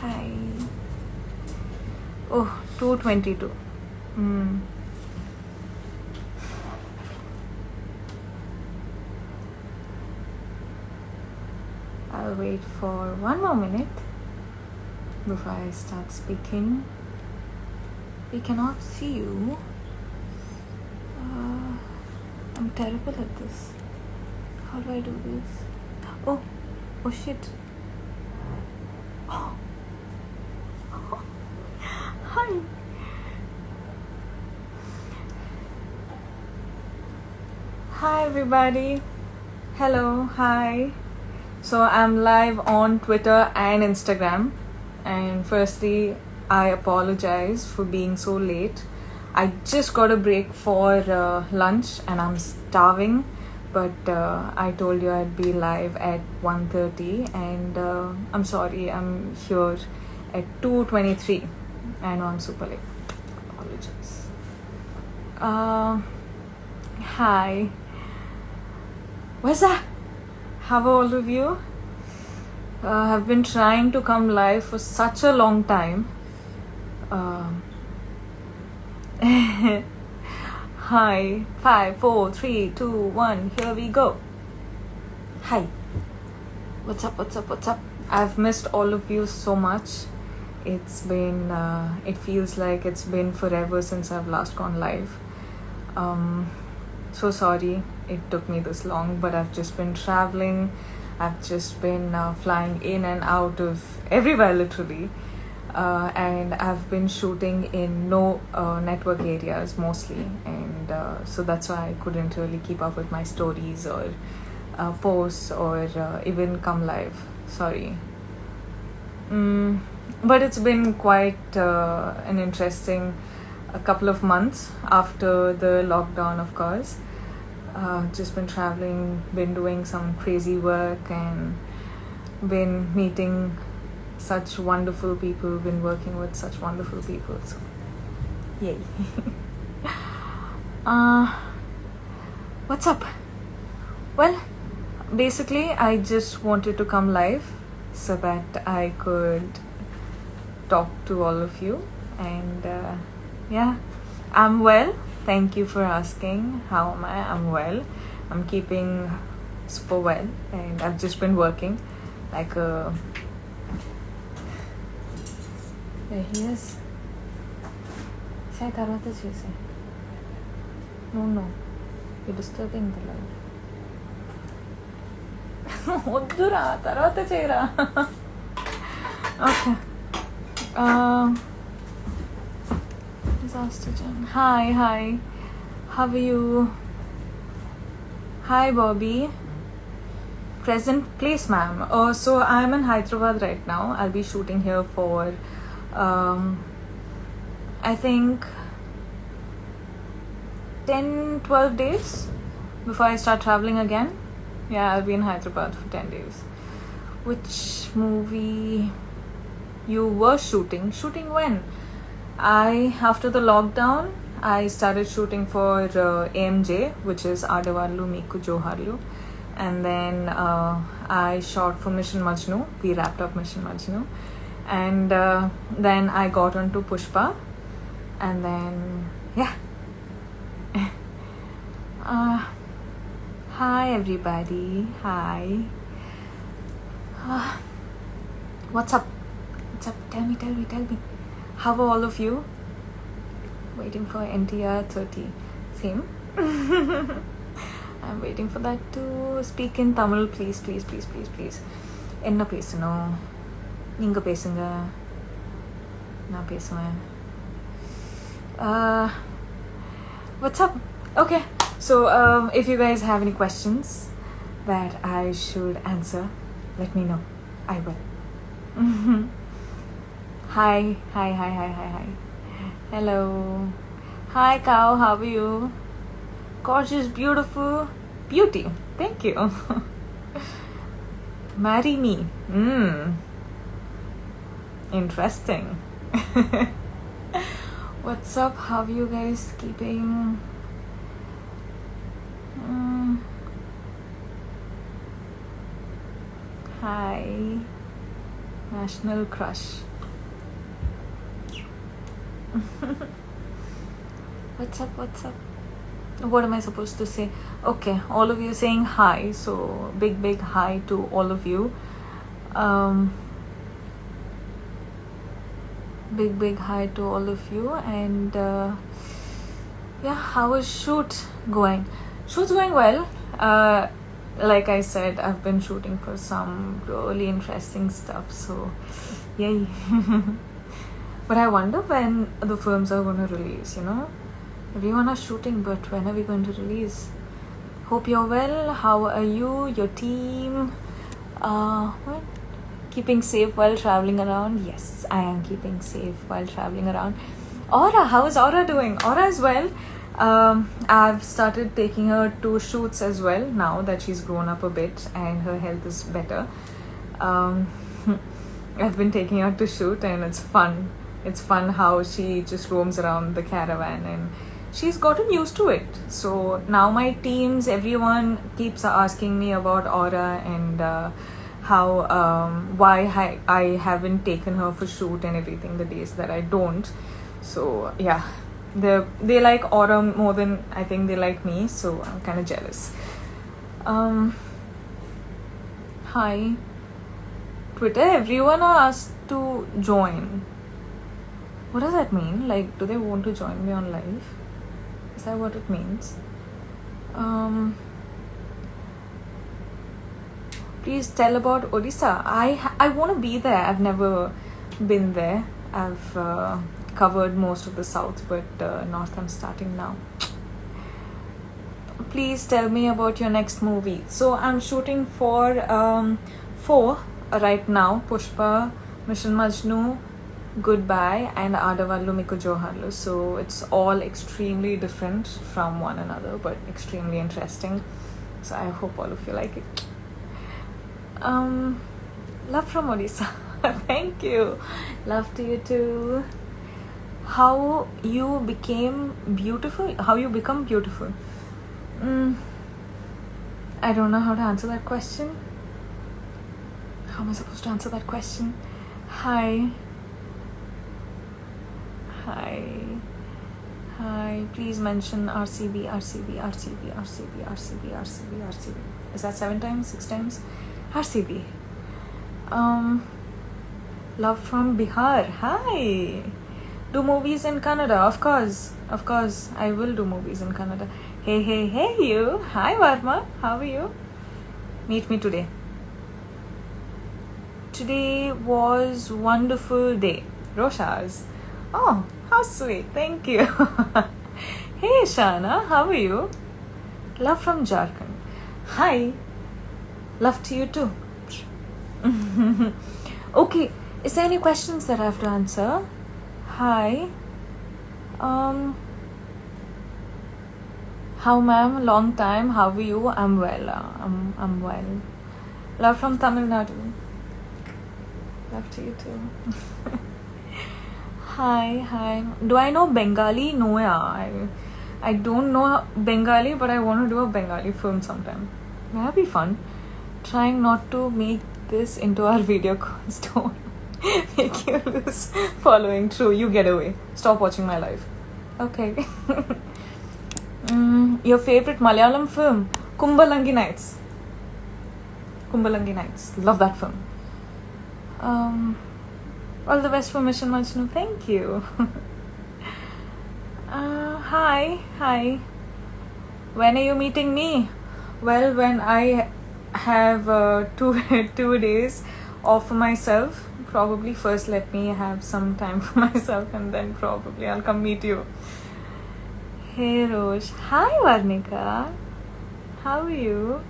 Hi. Oh, 2:22. I'll wait for one more minute before I start speaking. We cannot see you. I'm terrible at this. How do I do this? Oh shit. Oh. Hi. Hi everybody. Hello, hi. So I'm live on Twitter and Instagram. And firstly, I apologize for being so late. I just got a break for lunch and I'm starving. But I told you I'd be live at 1:30 and I'm sorry, I'm here at 2:23. I know I'm super late. Apologize. Hi. What's that? How are all of you? I've been trying to come live for such a long time. Hi. 5, 4, 3, 2, 1. Here we go. Hi. What's up? I've missed all of you so much. It's been, it feels like it's been forever since I've last gone live. So sorry it took me this long, but I've just been traveling. I've just been flying in and out of everywhere literally. And I've been shooting in no network areas mostly, and so that's why I couldn't really keep up with my stories or posts or even come live. Sorry. But it's been quite an interesting couple of months after the lockdown, of course. Just been traveling, been doing some crazy work, and been meeting such wonderful people, been working with such wonderful people. So, yay. What's up? Well, basically, I just wanted to come live so that I could talk to all of you. And yeah, I'm well. Thank you for asking. How am I? I'm well. I'm keeping super well. And I've just been working like a... There he is. Say tarvata chese. No. You're disturbing the life. Oddura, tarvata chera. Okay. Disaster Jan. Hi. How are you? Hi, Bobby. Present place, ma'am. So I'm in Hyderabad right now. I'll be shooting here for I think 10-12 days before I start traveling again. Yeah, I'll be in Hyderabad for 10 days. Which movie you were shooting? Shooting when? After the lockdown, I started shooting for AMJ, which is Adavarlu Meeku Joharlu. And then I shot for Mission Majnu. We wrapped up Mission Majnu. And then I got onto Pushpa. And then, yeah. Hi, everybody. Hi. What's up? Tell me. How are all of you? Waiting for NTR 30. Same. I'm waiting for that to speak in Tamil. Please. என்ன பேசணும்? நீங்க பேசுங்க. நான் பேசுவேன். What's up? Okay. So if you guys have any questions that I should answer, let me know. I will. Hi. Hello. Hi, cow. How are you? Gorgeous, beautiful. Beauty. Thank you. Marry me. Interesting. What's up? How are you guys keeping? Hi. National crush. What's up? What's up? What am I supposed to say? Okay, all of you saying hi, so big hi to all of you. Big hi to all of you. And yeah, how is shoot going? Shoot's going well. Like I said, I've been shooting for some really interesting stuff, so yay. But I wonder when the films are going to release, you know? Everyone are shooting, but when are we going to release? Hope you're well. How are you? Your team? What? Keeping safe while traveling around? Yes, I am keeping safe while traveling around. Aura, how is Aura doing? Aura as well. I've started taking her to shoots as well now that she's grown up a bit and her health is better. I've been taking her to shoot and it's fun. It's fun how she just roams around the caravan and she's gotten used to it. So now my teams, everyone keeps asking me about Aura and why I haven't taken her for shoot and everything the days that I don't. So yeah, they like Aura more than I think they like me, so I'm kind of jealous. Hi Twitter, everyone are asked to join. What does that mean? Like, do they want to join me on live? Is that what it means? Please tell about Odisha. I want to be there. I've never been there. I've covered most of the south, but north I'm starting now. Please tell me about your next movie. So I'm shooting for 4 right now. Pushpa, Mission Majnu, Goodbye and Adavallu Miku Joharlu. So it's all extremely different from one another, but extremely interesting. So I hope all of you like it. Love from Odisha. Thank you. Love to you too. How you became beautiful? How you become beautiful? I don't know how to answer that question. How am I supposed to answer that question? Hi. Please mention RCB. Is that 7 times? 6 times? RCB. Love from Bihar. Hi. Do movies in Canada. Of course. I will do movies in Canada. Hey you. Hi Varma. How are you? Meet me today. Today was wonderful day. Roshas. Oh, how sweet. Thank you. Hey Shana, how are you? Love from Jharkhand. Hi. Love to you too. Okay, is there any questions that I have to answer? Hi. How ma'am? Long time. How are you? I'm well. I'm well. Love from Tamil Nadu. Love to you too. Hi. Do I know Bengali? No, yeah. I don't know Bengali, but I want to do a Bengali film sometime. That'd be fun. Trying not to make this into our video calls. Don't make you lose following. True, you get away. Stop watching my live. Okay. Your favorite Malayalam film? Kumbalangi Nights. Love that film. All the best for Mission Majnu. Thank you. Hi. When are you meeting me? Well, when I have 2 days off for myself, probably first let me have some time for myself and then probably I'll come meet you. Hey Rosh. Hi Varnika. How are you?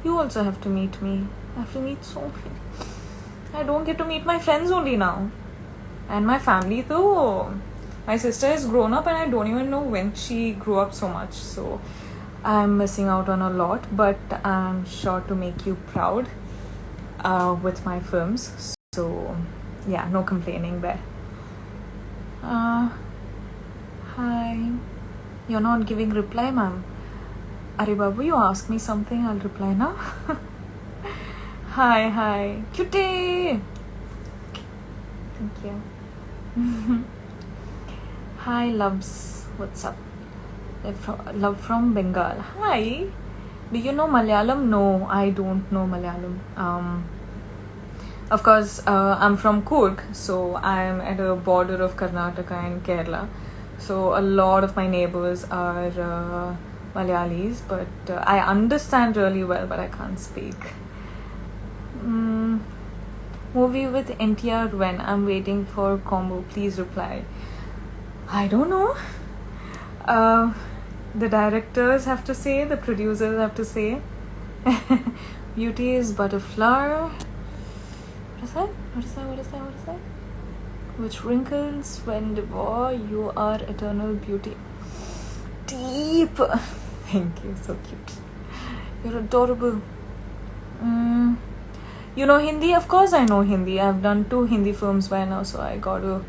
You also have to meet me. I have to meet so many. I don't get to meet my friends only now. And my family too. My sister has grown up and I don't even know when she grew up so much. So I'm missing out on a lot. But I'm sure to make you proud with my films. So yeah, no complaining there. Hi. You're not giving reply, ma'am. Are Babu, you ask me something, I'll reply now. Hi. Cutie! Thank you. Hi, loves. What's up? Love from Bengal. Hi. Do you know Malayalam? No, I don't know Malayalam. Of course, I'm from Coorg, so I'm at a border of Karnataka and Kerala. So a lot of my neighbors are Malayalis, but I understand really well, but I can't speak. Movie with NTR when? I'm waiting for combo. Please reply. I don't know. The directors have to say, the producers have to say. Beauty is but a flower. What is that? What is that? What is that? What is that? Which wrinkles when devour, you are eternal beauty. Deep. Thank you, so cute. You're adorable. You know Hindi? Of course I know Hindi. I've done 2 Hindi films by now, so I got to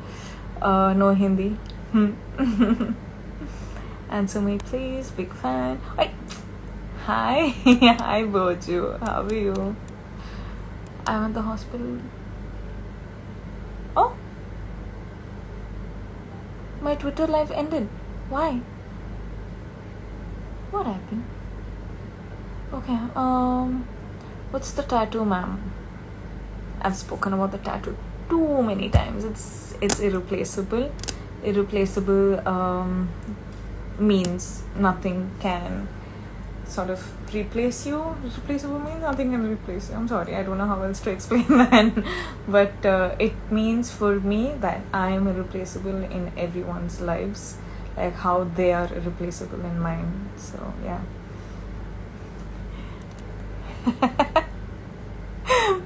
know Hindi. Answer me, please. Big fan. Hi. Hi, Boju. How are you? I'm at the hospital. Oh, my Twitter live ended. Why? What happened? Okay. What's the tattoo, ma'am? I've spoken about the tattoo too many times. It's irreplaceable. Irreplaceable means nothing can sort of replace you. Replaceable means nothing can replace you. I'm sorry, I don't know how else to explain that. But it means for me that I am irreplaceable in everyone's lives, like how they are irreplaceable in mine. So yeah.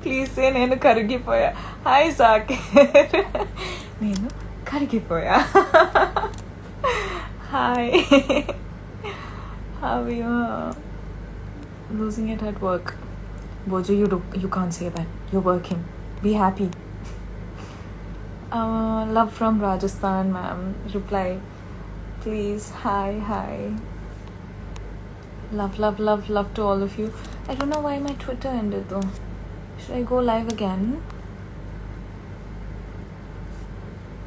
Please say నేను కరిగిపోయా. Hi Zakir. నేను కరిగిపోయా. Hi. How are you? Losing it at work. Bojo, you can't say that. You're working. Be happy. Love from Rajasthan, ma'am. Reply. Please. Hi. Love to all of you. I don't know why my Twitter ended though. Should I go live again?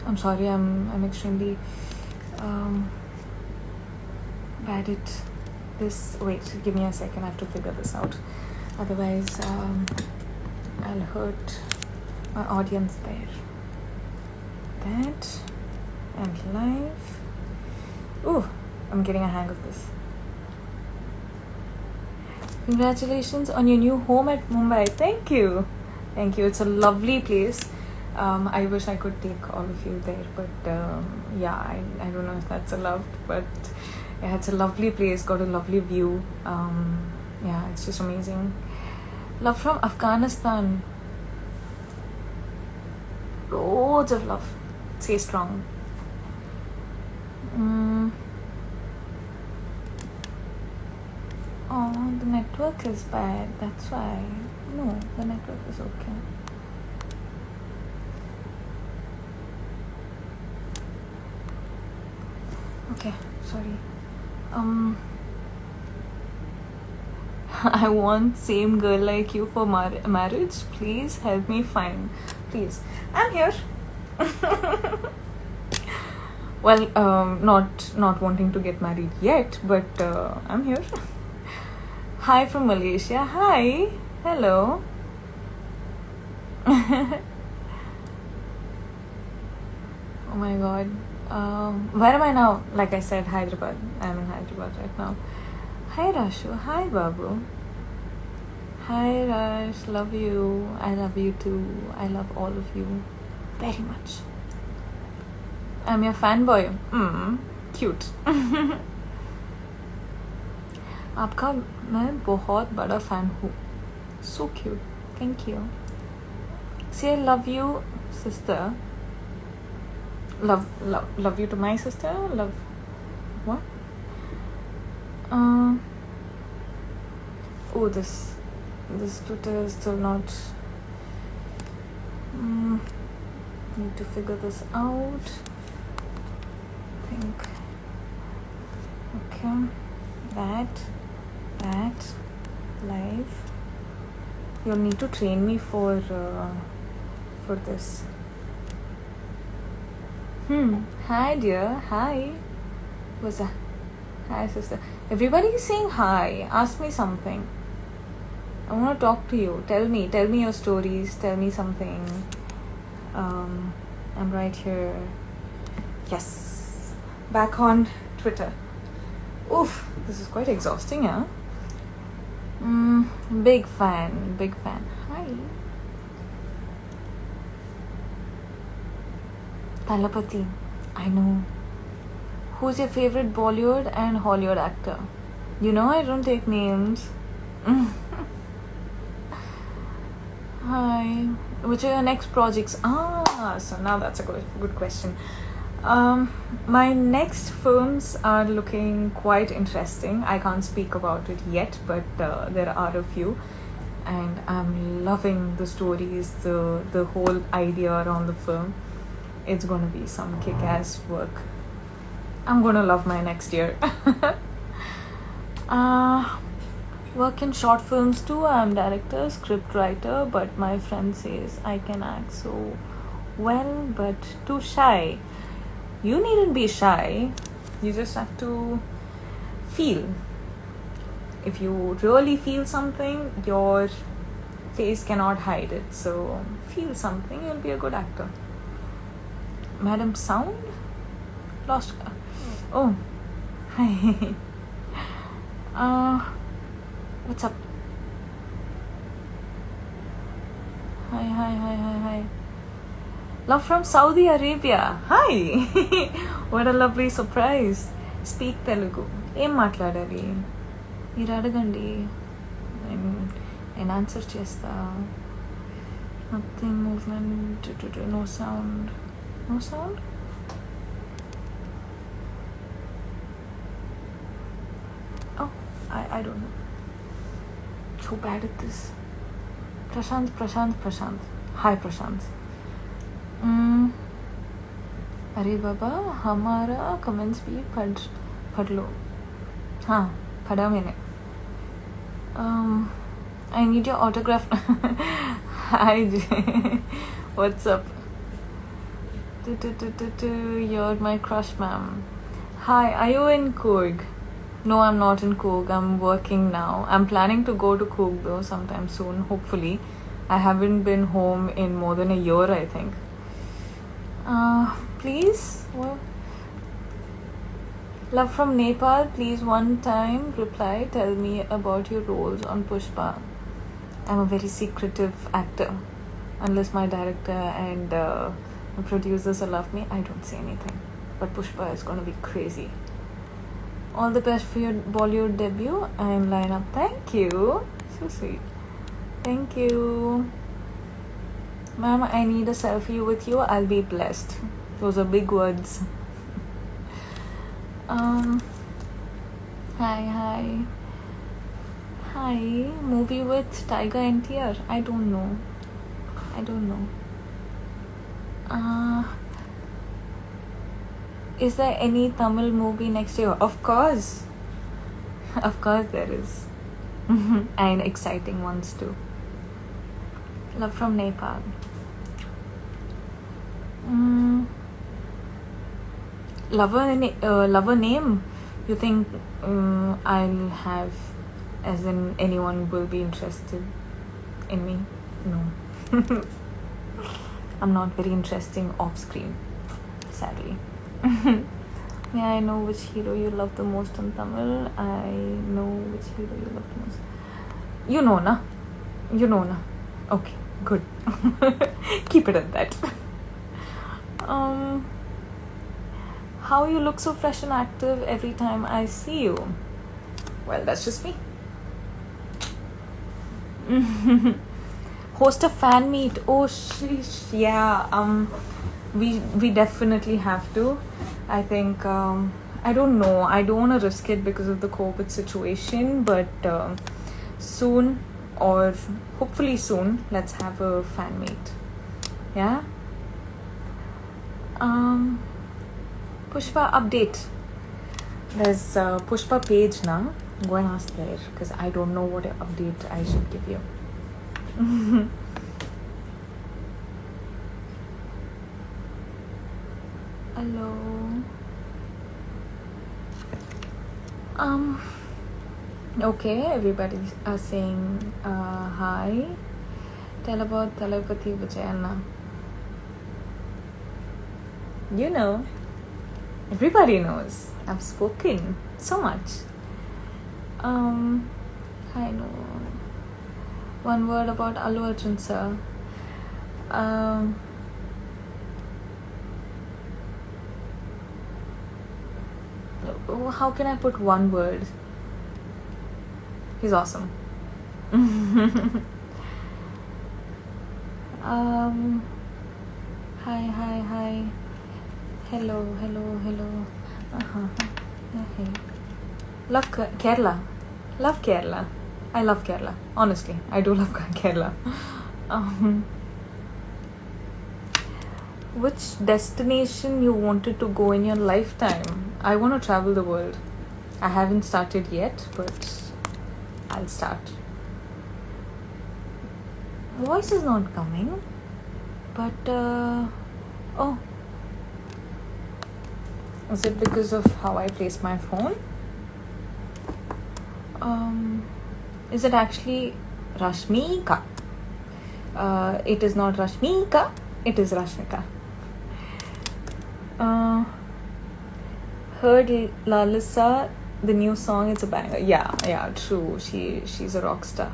I'm sorry, I'm extremely bad at this. Wait, give me a second, I have to figure this out. Otherwise, I'll hurt my audience there. That and live. Ooh, I'm getting a hang of this. Congratulations on your new home at Mumbai. Thank you. It's a lovely place. I wish I could take all of you there, but yeah, I don't know if that's allowed, but yeah, it's a lovely place, got a lovely view. Yeah, it's just amazing. Love from Afghanistan. Loads of love. Stay strong. Oh, the network is bad. That's why. No, the network is okay. Okay, sorry. I want same girl like you for marriage. Please help me find. Please, I'm here. Well, not wanting to get married yet, but I'm here. Hi from Malaysia. Hi. Hello. Oh my god. Where am I now? Like I said, Hyderabad. I'm in Hyderabad right now. Hi Rashu. Hi Babu. Hi Rash. Love you. I love you too. I love all of you very much. I'm your fanboy. Cute. आपका मैं बहुत बड़ा fan हूँ. So cute. Thank you. Say I love you, sister. Love you to my sister. Love what? Oh, this Twitter is still not. Need to figure this out. Think. Okay. That live. You'll need to train me for this. Hi, dear. Hi. What's that? Hi, sister. Everybody is saying hi. Ask me something. I want to talk to you. Tell me your stories. Tell me something. I'm right here. Yes. Back on Twitter. Oof, this is quite exhausting, yeah? Big fan. Hi. Talapati. I know. Who's your favorite Bollywood and Hollywood actor? You know I don't take names. Hi. Which are your next projects? So now that's a good question. My next films are looking quite interesting. I can't speak about it yet, but there are a few, and I'm loving the stories, the whole idea around the film. It's gonna be some kick-ass work. I'm gonna love my next year. Work in short films too. I'm director, script writer, but my friend says I can act so well, but too shy. You needn't be shy. You just have to feel. If you really feel something, your face cannot hide it. So feel something, you'll be a good actor. Madam Sound? Lost. Oh. Hi. What's up? Hi. Love from Saudi Arabia. Hi. What a lovely surprise. Speak Telugu. Em మాట్లాడాలి మీరు అడగండి నేను answer చేస్తా. Nothing movement. No sound. No sound? Oh, I don't know. So bad at this. Prashant. Hi, Prashant. अरे बाबा हमारा comments भी पढ़ लो. हाँ पढ़ा मैंने. I need your autograph. Hi Jay. What's up? You're my crush, ma'am. Hi, are you in Coorg? No, I'm not in Coorg. I'm working now. I'm planning to go to Coorg though sometime soon, hopefully. I haven't been home in more than a year, I think. Please? What? Love from Nepal. Please one time reply. Tell me about your roles on Pushpa. I'm a very secretive actor. Unless my director and the producers love me, I don't say anything. But Pushpa is going to be crazy. All the best for your Bollywood debut. I'm line up. Thank you. So sweet. Thank you. Ma'am, I need a selfie with you. I'll be blessed. Those are big words. Hi. Movie with Tiger NTR. I don't know. Is there any Tamil movie next year? Of course there is. And exciting ones too. Love from Nepal. Lover name? You think I'll have, as in anyone will be interested in me? No. I'm not very interesting off screen, sadly. May I know which hero you love the most in Tamil? I know which hero you love the most. You know na? Okay, good. Keep it at that. How you look so fresh and active every time I see you? Well, that's just me. Host a fan meet. Oh sheesh, yeah. We definitely have to. I think I don't know. I don't want to risk it because of the COVID situation, but soon, or hopefully soon, let's have a fan meet. Yeah. Pushpa update. There's a Pushpa page now. Go and ask there because I don't know what update I should give you. Hello. Okay, everybody are saying hi. Tell about Telepathy Vijayana. You know, everybody knows. I've spoken so much. I know. One word about Allu Arjun sir. How can I put one word? He's awesome. Hi. Hello. Hey. Love Kerala. Love Kerala. I love Kerala. Honestly, I do love Kerala. Which destination you wanted to go in your lifetime? I want to travel the world. I haven't started yet, but I'll start. Voice is not coming, but oh, is it because of how I place my phone? Is it actually Rashmika? It is not Rashmika, it is Rashmika. Heard Lalisa, the new song, it's a banger. Yeah, true. She's a rock star.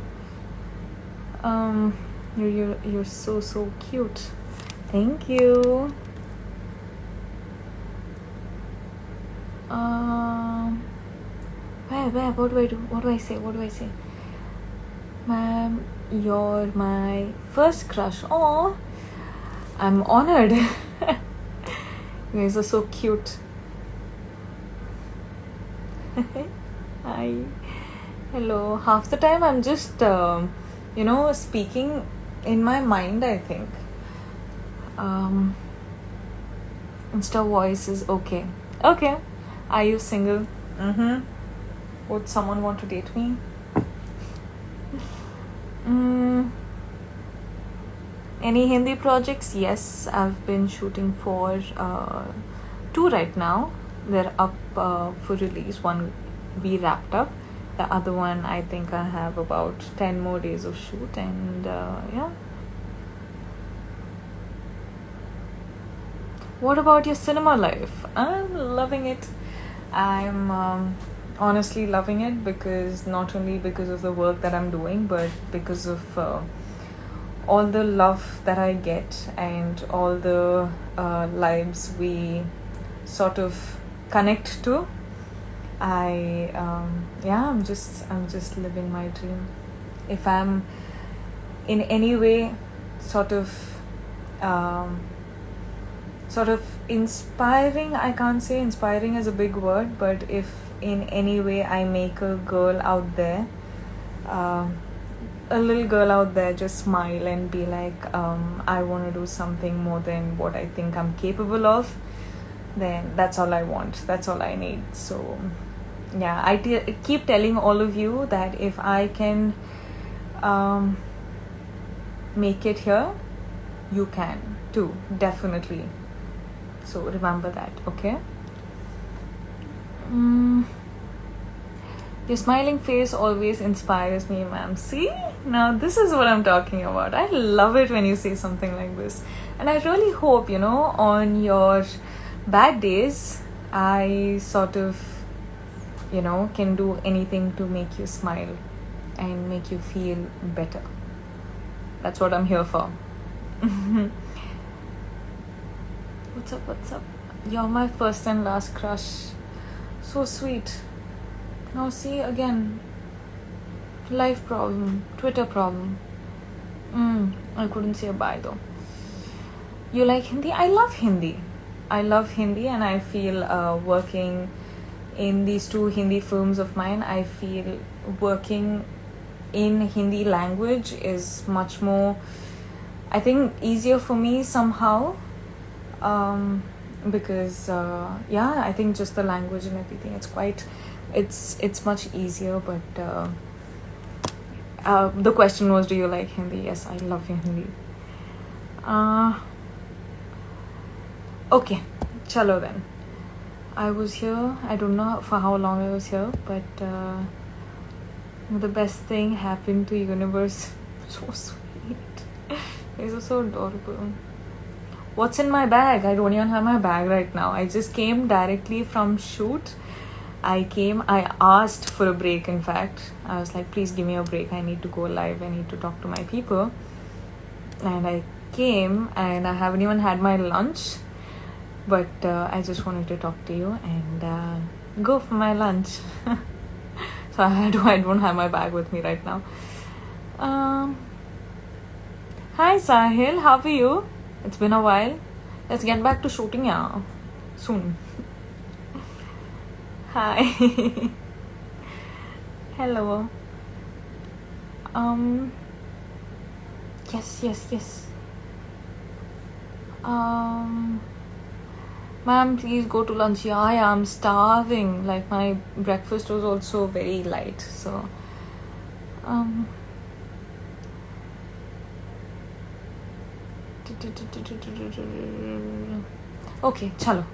You're so cute. Thank you. Where? What do I do? What do I say? Ma'am, you're my first crush. Oh, I'm honored. You guys are so cute. Hi. Hello. Half the time I'm just, speaking in my mind, I think. Insta voice is okay. Okay. Are you single? Would someone want to date me? Any Hindi projects? Yes, I've been shooting for 2 right now. They're up for release. One we wrapped up. The other one, I think I have about 10 more days of shoot, and yeah. What about your cinema life? I'm loving it. I'm honestly loving it, because not only because of the work that I'm doing, but because of all the love that I get and all the lives we sort of connect to. I'm just living my dream. If I'm in any way sort of inspiring, I can't say inspiring is a big word, but if in any way I make a girl out there, a little girl out there just smile and be like, I want to do something more than what I think I'm capable of, then that's all I want. That's all I need. So yeah, I keep telling all of you that if I can make it here, you can too, definitely. So remember that, okay? Your smiling face always inspires me, ma'am. See? Now this is what I'm talking about. I love it when you say something like this. And I really hope, on your bad days, I sort of, can do anything to make you smile and make you feel better. That's what I'm here for. What's up? You're my first and last crush. So sweet. Now see again. Life problem. Twitter problem. I couldn't say a bye though. You like Hindi? I love Hindi. And I feel working in these 2 Hindi films of mine, I feel working in Hindi language is much more, I think, easier for me somehow. Because I think just the language and everything, it's much easier. But the question was, do you like Hindi? Yes, I love Hindi. Okay, chalo then. I was here, I don't know for how long I was here, but the best thing happened to universe. So sweet. These are so adorable. What's in my bag? I don't even have my bag right now. I just came directly from shoot. I asked for a break, in fact. I was like, please give me a break. I need to go live. I need to talk to my people. And I came and I haven't even had my lunch. But I just wanted to talk to you and go for my lunch. So I don't have my bag with me right now. Hi Sahil, how are you? It's been a while. Let's get back to shooting soon. Hi. Hello. Yes. Ma'am, please go to lunch. Yeah, I am starving. Like, my breakfast was also very light. So, okay, chalo.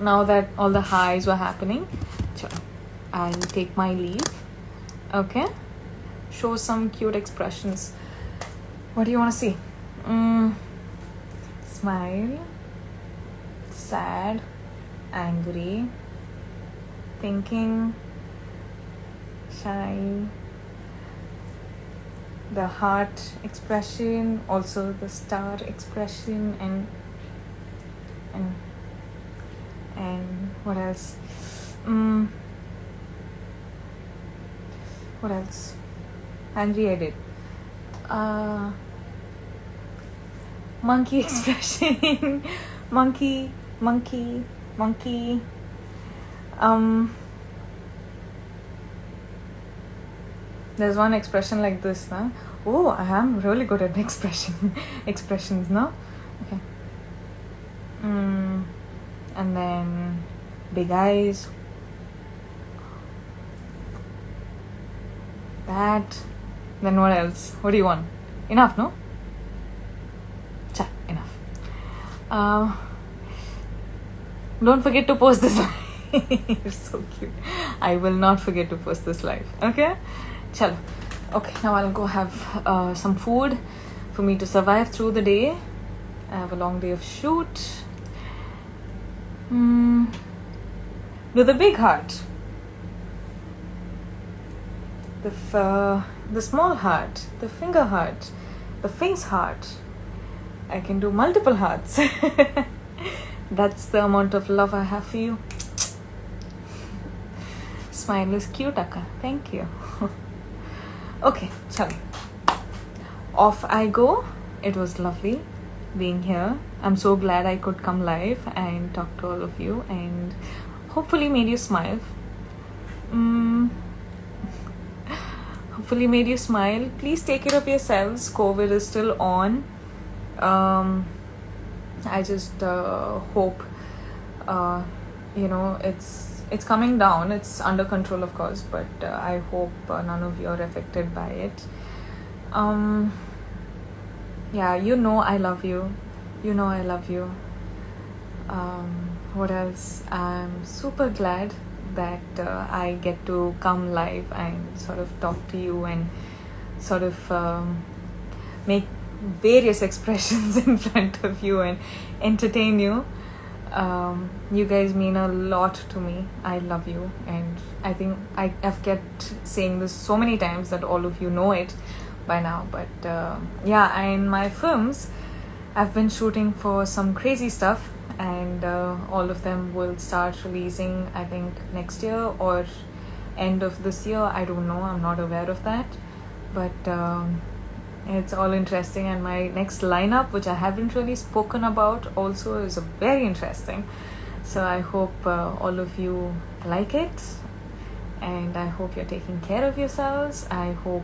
Now that all the highs were happening, chalo. I'll take my leave. Okay? Show some cute expressions. What do you want to see? Smile. Sad. Angry. Thinking. Shy. The heart expression, also the star expression, and what else? What else? Angry I did. Monkey expression. monkey. There's one expression like this, huh? Oh, I am really good at expressions, no? Okay. And then big eyes. That. Then what else? What do you want? Enough, no? Enough. Don't forget to post this live. You're so cute. I will not forget to post this live. Okay? Chalo. Okay, now I'll go have some food for me to survive through the day. I have a long day of shoot. Do the big heart. The small heart. The finger heart. The face heart. I can do multiple hearts. That's the amount of love I have for you. Smile is cute, Akka. Thank you. Okay, chalo. Off I go. It was lovely being here. I'm so glad I could come live and talk to all of you and hopefully made you smile. Hopefully made you smile. Please take care of yourselves. COVID is still on. I just hope it's coming down. It's under control, of course, but I hope none of you are affected by it. Yeah, I love you. I love you. What else? I'm super glad that I get to come live and sort of talk to you and sort of make various expressions in front of you and entertain you. You guys mean a lot to me. I love you, and I think I've kept saying this so many times that all of you know it by now. But yeah, in my films, I've been shooting for some crazy stuff, and all of them will start releasing, I think, next year or end of this year. I don't know. I'm not aware of that, but it's all interesting. And my next lineup, which I haven't really spoken about, also is very interesting. So I hope all of you like it, and I hope you're taking care of yourselves. I hope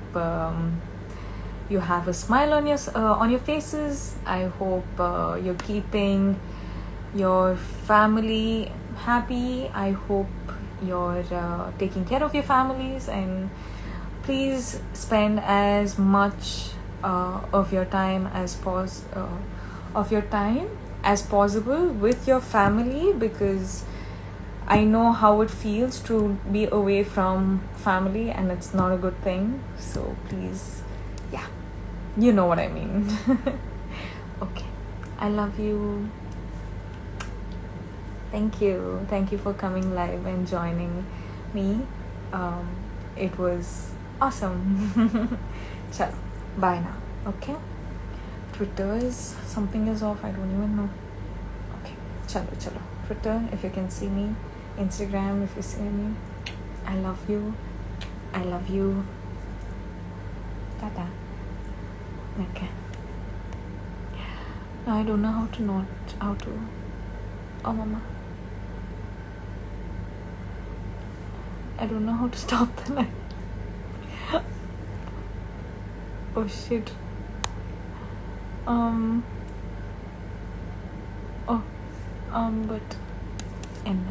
you have a smile on your faces. I hope you're keeping your family happy. I hope you're taking care of your families, and please spend as much of your time as possible with your family, because I know how it feels to be away from family and it's not a good thing. So please, yeah, you know what I mean. Okay, I love you. Thank you for coming live and joining me. It was awesome. Chalo, bye now. Okay, Twitter is something is off, I don't even know. Okay, chalo. Twitter, if you can see me. Instagram, if you see me. I love you. Tata. Okay. Now I don't know how to. Oh, mama. I don't know how to stop the live. Oh shit. But end.